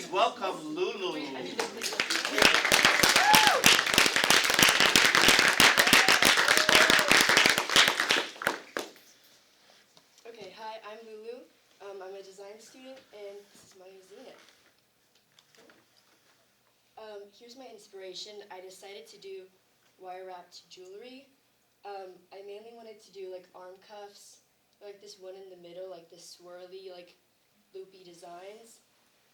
Please welcome LuluD. Okay, hi, I'm Lulu. I'm a design student, and this is my Zenith. Here's my inspiration. I decided to do wire-wrapped jewelry. I mainly wanted to do like arm cuffs, like this one in the middle, like the swirly, like loopy designs.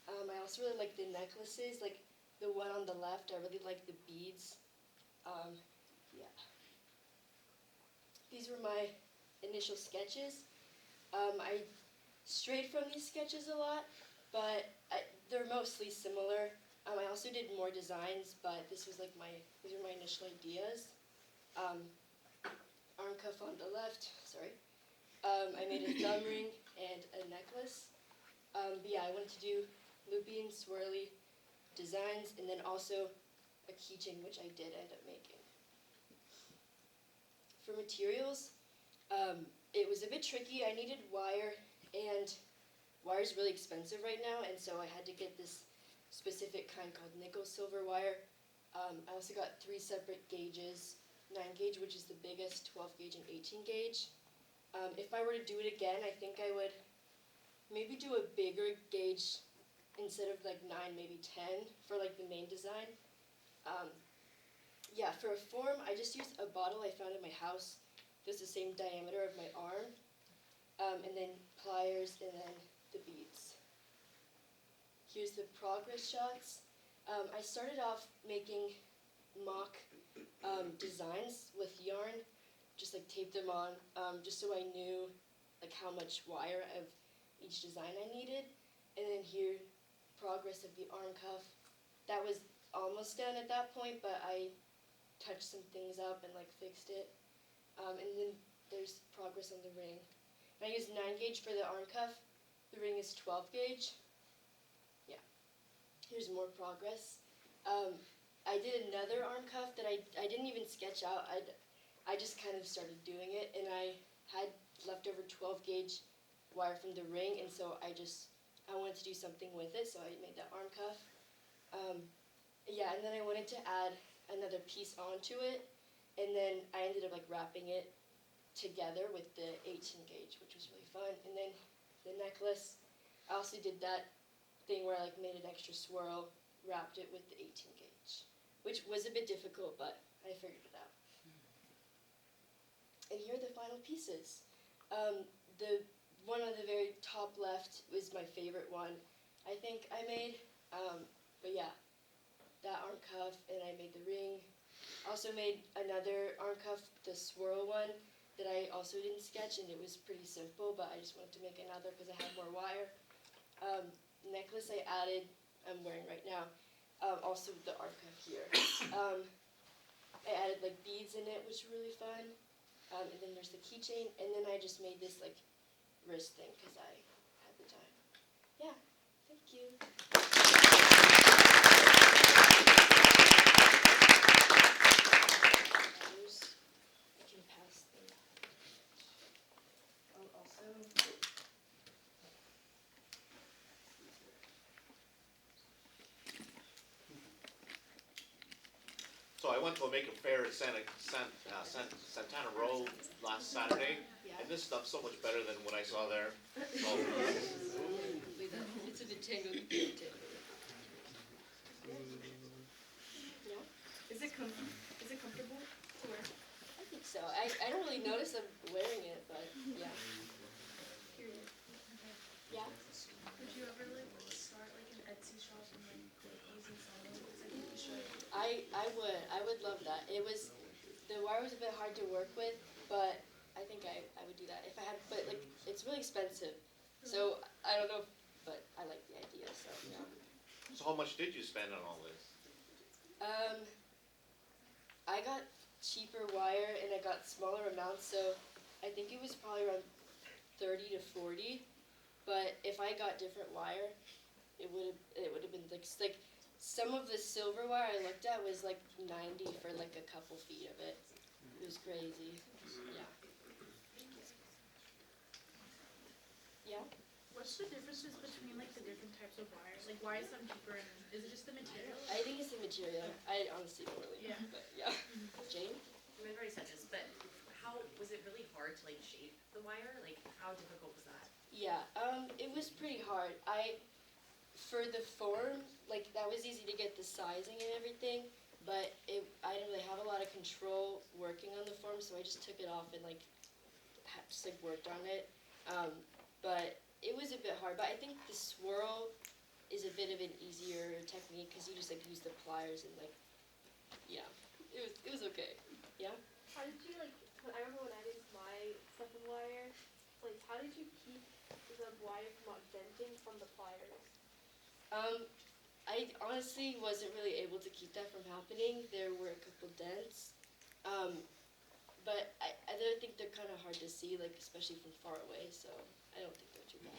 I also really like the necklaces, like the one on the left. I really like the beads. Yeah. These were my initial sketches. I strayed from these sketches a lot, but they're mostly similar. I also did more designs, but these were my initial ideas. Arm cuff on the left, sorry. I made a thumb ring and a necklace. But yeah, I wanted to do loopy and swirly designs, and then also a keychain, which I did end up making. For materials, it was a bit tricky. I needed wire, and wire is really expensive right now, and so I had to get this specific kind called nickel silver wire. I also got 3 separate gauges, 9 gauge, which is the biggest, 12 gauge, and 18 gauge. If I were to do it again, I think I would maybe do a bigger gauge instead of like 9, maybe 10 for like the main design. Yeah, for a form, I just used a bottle I found in my house. That's the same diameter of my arm, and then pliers, and then the beads. Here's the progress shots. I started off making mock designs with yarn, just like taped them on, just so I knew like how much wire of each design I needed. And then here, progress of the arm cuff. That was almost done at that point, but I touched some things up and like fixed it. And then there's progress on the ring. And I used 9 gauge for the arm cuff. The ring is 12 gauge. Yeah. Here's more progress. I did another arm cuff that I didn't even sketch out. I just kind of started doing it, and I had leftover 12 gauge wire from the ring, and so I wanted to do something with it, so I made that arm cuff. Yeah, and then I wanted to add another piece onto it, and then I ended up like wrapping it together with the 18 gauge, which was really fun. And then the necklace, I also did that thing where I like made an extra swirl, wrapped it with the 18 gauge, which was a bit difficult, but I figured it out. And here are the final pieces. The one on the very top left was my favorite one. I think I made, but yeah, that arm cuff, and I made the ring. Also made another arm cuff, the swirl one, that I also didn't sketch, and it was pretty simple, but I just wanted to make another because I had more wire. Necklace I added, I'm wearing right now, also the arm cuff here. I added like beads in it, which were really fun. And then there's the keychain, and then I just made this like wrist thing because I had the time. Yeah, thank you. I can pass them. Also. So I went to a maker fair at Santana Row last Saturday, Yeah. and this stuff's so much better than what I saw there. So, It's a bit tangled. Yeah. Is it comfortable to wear? I think so. I don't really notice I'm wearing it, but yeah. Period. Yeah. Would you ever like start like an Etsy shop and like using someone? Because I think you should. I would love that. The wire was a bit hard to work with, but I think I would do that if I had, but like it's really expensive. So I don't know, but I like the idea, so yeah. so how much did you spend on all this? I got cheaper wire and I got smaller amounts, so I think it was probably around 30 to 40. But if I got different wire, it would have been like some of the silver wire I looked at was like 90 for like a couple feet of it. It was crazy. Yeah. Yeah. What's the differences between like the different types of wires? Like why is some cheaper and is it just the material? I think it's the material. I honestly don't really know, Yeah. but yeah. Jane? I've already said this, but how was it really hard to like shape the wire? Like how difficult was that? Yeah, it was pretty hard. For the form, like that was easy to get the sizing and everything, but I didn't really have a lot of control working on the form, so I just took it off and like just like worked on it. But it was a bit hard. But I think the swirl is a bit of an easier technique because you just like use the pliers and like, yeah, it was okay. Yeah. How did you I remember when I did my stuff in wire, like how did you keep the wire from not denting from the pliers? I honestly wasn't really able to keep that from happening. There were a couple dents. But I don't think they're kind of hard to see, like especially from far away, so I don't think they're too bad.